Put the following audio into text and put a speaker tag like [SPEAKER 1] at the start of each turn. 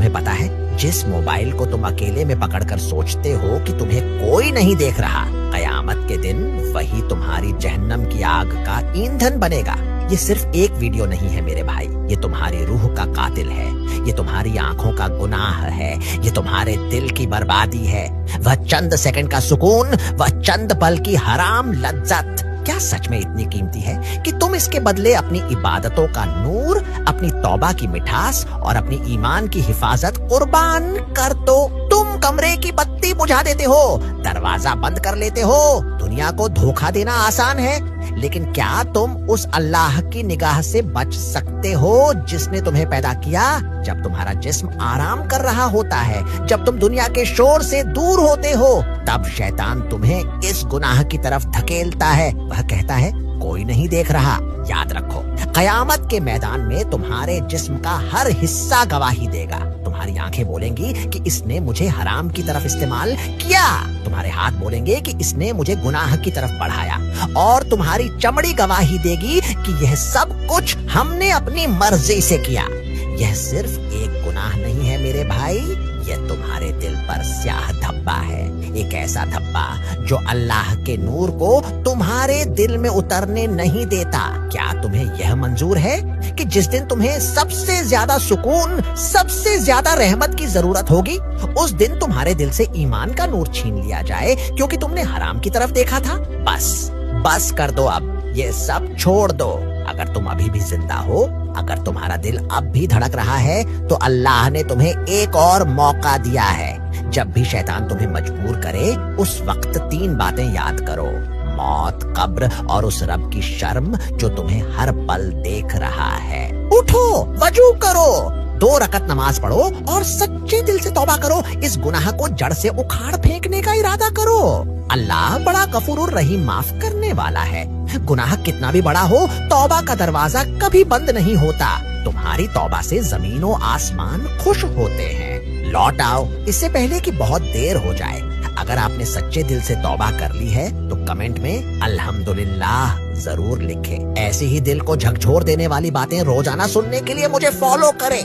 [SPEAKER 1] तुम्हें पता है, जिस मोबाइल को तुम अकेले में पकड़कर सोचते हो कि तुम्हें कोई नहीं देख रहा, कयामत के दिन वही तुम्हारी जहन्नम की आग का ईंधन बनेगा। ये सिर्फ एक वीडियो नहीं है मेरे भाई, ये तुम्हारी रूह का कातिल है, ये तुम्हारी आंखों का गुनाह है, ये तुम्हारे दिल की बर्बादी है, वह चंद सेकंड का सुकून, वह चंद पल की हराम लज्जत क्या सच में इतनी कीमती है कि तुम इसके बदले अपनी इबादतों का नूर, अपनी तौबा की मिठास और अपनी ईमान की हिफाजत कुर्बान कर दो। तुम कमरे की बत्ती बुझा देते हो, दरवाजा बंद कर लेते हो। दुनिया को धोखा देना आसान है, लेकिन क्या तुम उस अल्लाह की निगाह से बच सकते हो जिसने तुम्हें पैदा किया? जब तुम्हारा जिस्म आराम कर रहा होता है, जब तुम दुनिया के शोर से दूर होते हो, तब शैतान तुम्हें इस गुनाह की तरफ धकेलता है। वह कहता है कोई नहीं देख रहा। याद रखो, कयामत के मैदान में तुम्हारे जिस्म का हर हिस्सा गवाही देगा। तुम्हारी आंखें बोलेंगी कि इसने मुझे हराम की तरफ इस्तेमाल किया, तुम्हारे हाथ बोलेंगे कि इसने मुझे गुनाह की तरफ बढ़ाया, और तुम्हारी चमड़ी गवाही देगी कि यह सब कुछ हमने अपनी मर्जी से किया। यह सिर्फ एक गुनाह नहीं है मेरे भाई, यह तुम्हारे दिल पर स्याह धब्बा है, एक ऐसा धब्बा जो अल्लाह के नूर को तुम्हारे दिल में उतरने नहीं देता। क्या तुम्हें यह मंजूर है कि जिस दिन तुम्हें सबसे ज्यादा सुकून, सबसे ज्यादा रहमत की जरूरत होगी, उस दिन तुम्हारे दिल से ईमान का नूर छीन लिया जाए क्योंकि तुमने हराम की तरफ देखा था? बस कर दो, अब ये सब छोड़ दो। अगर तुम अभी भी जिंदा हो, अगर तुम्हारा दिल अब भी धड़क रहा है, तो अल्लाह ने तुम्हें एक और मौका दिया है। जब भी शैतान तुम्हें मजबूर करे, उस वक्त 3 बातें याद करो: मौत, कब्र और उस रब की शर्म जो तुम्हें हर पल देख रहा है। उठो, वजू करो, 2 रकत नमाज पढ़ो और सच्चे दिल से तौबा करो। इस गुनाह को जड़ से उखाड़ फेंकने का इरादा करो। अल्लाह बड़ा गफूरुर रहीम, माफ करने वाला है। गुनाह कितना भी बड़ा हो, तौबा का दरवाजा कभी बंद नहीं होता। तुम्हारी तौबा से ज़मीन और आसमान खुश होते हैं। लौट आओ इससे पहले कि बहुत देर हो जाए। अगर आपने सच्चे दिल से तौबा कर ली है तो कमेंट में अल्हम्दुलिल्लाह जरूर लिखें। ऐसे ही दिल को झकझोर देने वाली बातें रोजाना सुनने के लिए मुझे फॉलो करें।